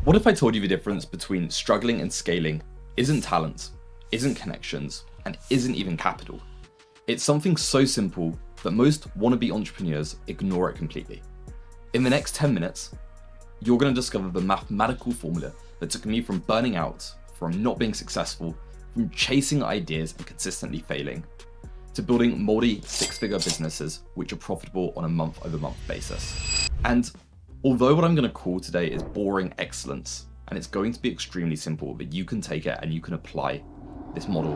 What if I told you the difference between struggling and scaling isn't talent, isn't connections, and isn't even capital? It's something so simple that most wannabe entrepreneurs ignore it completely. In the next 10 minutes, you're going to discover the mathematical formula that took me from burning out, from not being successful, from chasing ideas and consistently failing, to building moldy six-figure businesses which are profitable on a month-over-month basis. And although what I'm going to call today is boring excellence, and it's going to be extremely simple, but you can take it and you can apply this model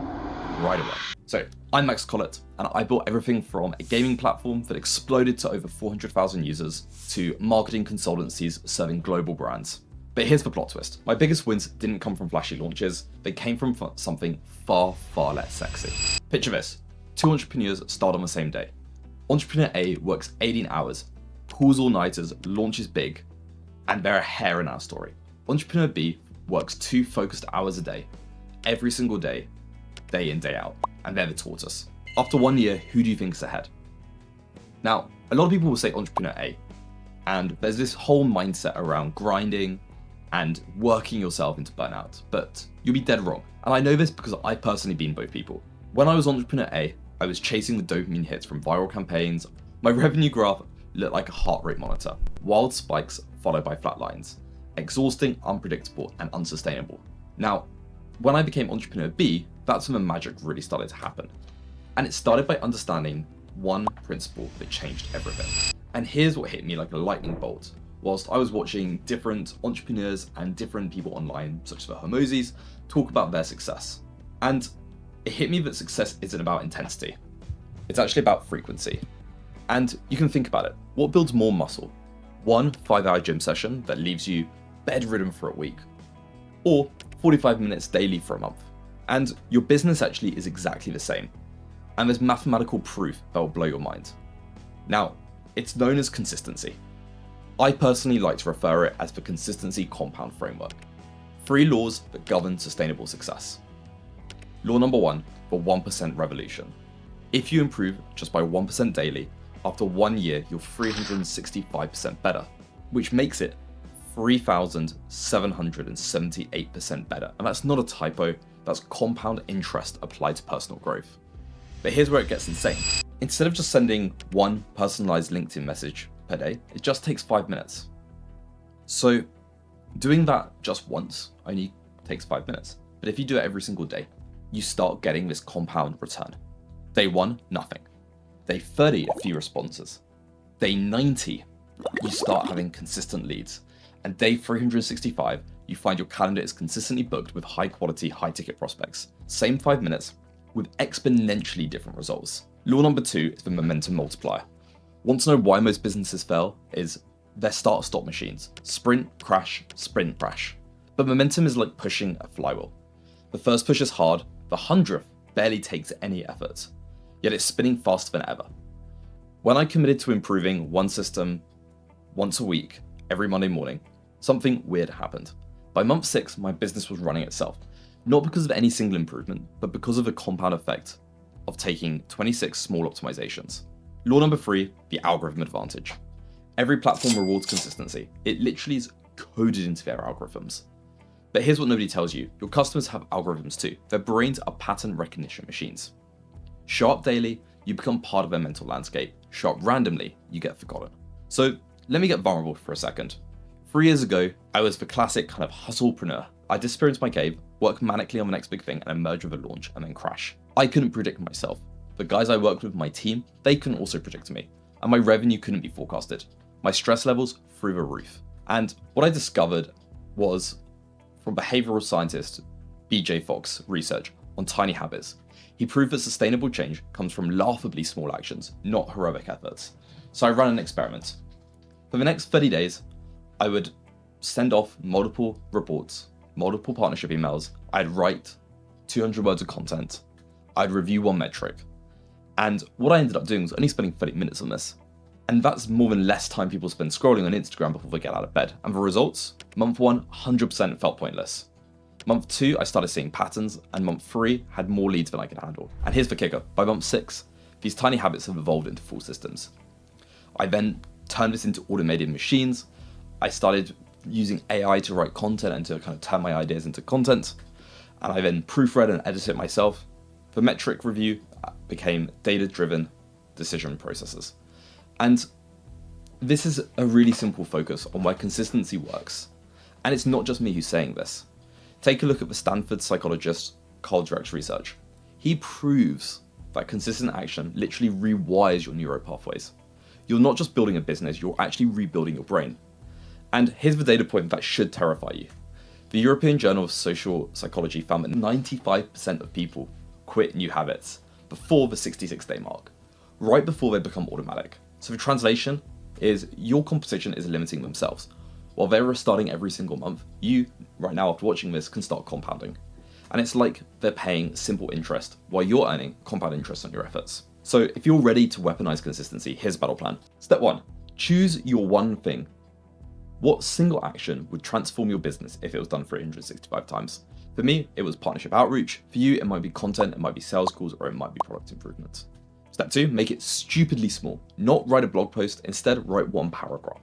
right away. So I'm Max Collett, and I built everything from a gaming platform that exploded to over 400,000 users to marketing consultancies serving global brands. But here's the plot twist. My biggest wins didn't come from flashy launches. They came from something far, far less sexy. Picture this. Two entrepreneurs start on the same day. Entrepreneur A works 18 hours, pulls all-nighters, launches big, and they're a hair in our story. Entrepreneur B works 2 focused hours a day, every single day in, day out, and they're the tortoise. After 1 year, who do you think is ahead? Now, a lot of people will say Entrepreneur A, and there's this whole mindset around grinding and working yourself into burnout, but you'll be dead wrong. And I know this because I've personally been both people. When I was Entrepreneur A, I was chasing the dopamine hits from viral campaigns. My revenue graph looked like a heart rate monitor. Wild spikes followed by flat lines. Exhausting, unpredictable, and unsustainable. Now, when I became Entrepreneur B, that's when the magic really started to happen. And it started by understanding one principle that changed everything. And here's what hit me like a lightning bolt. Whilst I was watching different entrepreneurs and different people online, such as the Hermosis, talk about their success. And it hit me that success isn't about intensity. It's actually about frequency. And you can think about it. What builds more muscle? One 5-hour gym session that leaves you bedridden for a week, or 45 minutes daily for a month. And your business actually is exactly the same. And there's mathematical proof that will blow your mind. Now, it's known as consistency. I personally like to refer it as the consistency compound framework. 3 laws that govern sustainable success. Law number 1, the 1% revolution. If you improve just by 1% daily, after 1 year, you're 365% better, which makes it 3,778% better. And that's not a typo, that's compound interest applied to personal growth. But here's where it gets insane. Instead of just sending one personalized LinkedIn message per day, it just takes 5 minutes. So doing that just once only takes 5 minutes. But if you do it every single day, you start getting this compound return. Day 1, nothing. Day 30, a few responses. Day 90, you start having consistent leads. And day 365, you find your calendar is consistently booked with high quality, high ticket prospects. Same 5 minutes with exponentially different results. Law number 2 is the Momentum Multiplier. Want to know why most businesses fail? Is they're start-stop machines. Sprint, crash, sprint, crash. But momentum is like pushing a flywheel. The first push is hard, the 100th barely takes any effort, yet it's spinning faster than ever. When I committed to improving one system once a week, every Monday morning, something weird happened. By month 6, my business was running itself, not because of any single improvement, but because of the compound effect of taking 26 small optimizations. Law number 3, the algorithm advantage. Every platform rewards consistency. It literally is coded into their algorithms. But here's what nobody tells you. Your customers have algorithms too. Their brains are pattern recognition machines. Show up daily, you become part of their mental landscape. Show up randomly, you get forgotten. So let me get vulnerable for a second. 3 years ago, I was the classic kind of hustlepreneur. I disappear into my cave, work manically on the next big thing, and emerge with a launch and then crash. I couldn't predict myself. The guys I worked with, my team, they couldn't also predict me. And my revenue couldn't be forecasted. My stress levels through the roof. And what I discovered was from behavioral scientist BJ Fogg's research on tiny habits. He proved that sustainable change comes from laughably small actions, not heroic efforts. So I ran an experiment. For the next 30 days, I would send off multiple reports, multiple partnership emails. I'd write 200 words of content. I'd review one metric. And what I ended up doing was only spending 30 minutes on this. And that's more than less time people spend scrolling on Instagram before they get out of bed. And the results, month 1, 100% felt pointless. Month 2, I started seeing patterns, and month 3 had more leads than I could handle. And here's the kicker, by month 6, these tiny habits have evolved into full systems. I then turned this into automated machines. I started using AI to write content and to kind of turn my ideas into content. And I then proofread and edit it myself. The metric review became data-driven decision processes. And this is a really simple focus on why consistency works. And it's not just me who's saying this. Take a look at the Stanford psychologist Carl Dreck's research. He proves that consistent action literally rewires your neural pathways. You're not just building a business, you're actually rebuilding your brain. And here's the data point that should terrify you. The European Journal of Social Psychology found that 95% of people quit new habits before the 66-day mark, right before they become automatic. So the translation is your competition is limiting themselves. While they're restarting every single month, you, right now after watching this, can start compounding. And it's like they're paying simple interest while you're earning compound interest on your efforts. So if you're ready to weaponize consistency, here's a battle plan. Step 1, choose your one thing. What single action would transform your business if it was done 365 times? For me, it was partnership outreach. For you, it might be content, it might be sales calls, or it might be product improvements. Step 2, make it stupidly small. Not write a blog post, instead write one paragraph.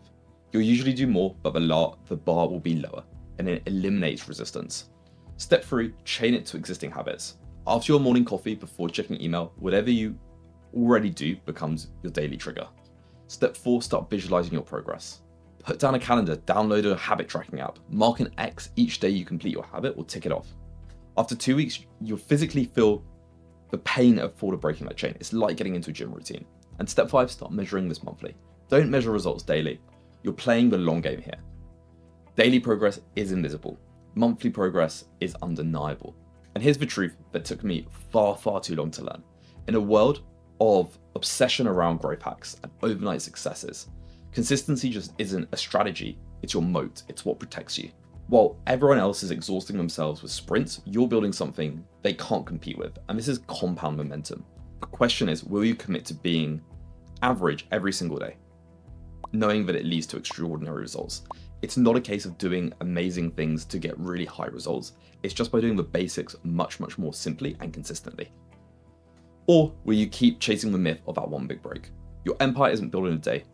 You'll usually do more, but the bar will be lower, and it eliminates resistance. Step 3, chain it to existing habits. After your morning coffee, before checking email, whatever you already do becomes your daily trigger. Step 4, start visualizing your progress. Put down a calendar, download a habit tracking app, mark an X each day you complete your habit or tick it off. After 2 weeks, you'll physically feel the pain of forward breaking that chain. It's like getting into a gym routine. And step 5, start measuring this monthly. Don't measure results daily. You're playing the long game here. Daily progress is invisible. Monthly progress is undeniable. And here's the truth that took me far, far too long to learn. In a world of obsession around growth hacks and overnight successes, consistency just isn't a strategy, it's your moat, it's what protects you. While everyone else is exhausting themselves with sprints, you're building something they can't compete with, and this is compound momentum. The question is, will you commit to being average every single day, knowing that it leads to extraordinary results? It's not a case of doing amazing things to get really high results, it's just by doing the basics much, much more simply and consistently. Or will you keep chasing the myth of that one big break? Your empire isn't built in a day,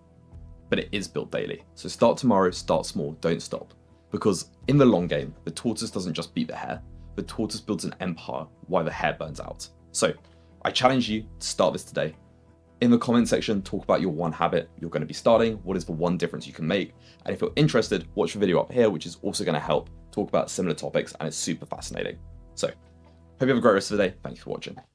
but it is built daily. So start tomorrow, start small, don't stop. Because in the long game, the tortoise doesn't just beat the hare, the tortoise builds an empire while the hare burns out. So I challenge you to start this today. In the comment section, talk about your one habit you're going to be starting, what is the one difference you can make, and if you're interested, watch the video up here, which is also going to help talk about similar topics, and it's super fascinating. So, hope you have a great rest of the day. Thank you for watching.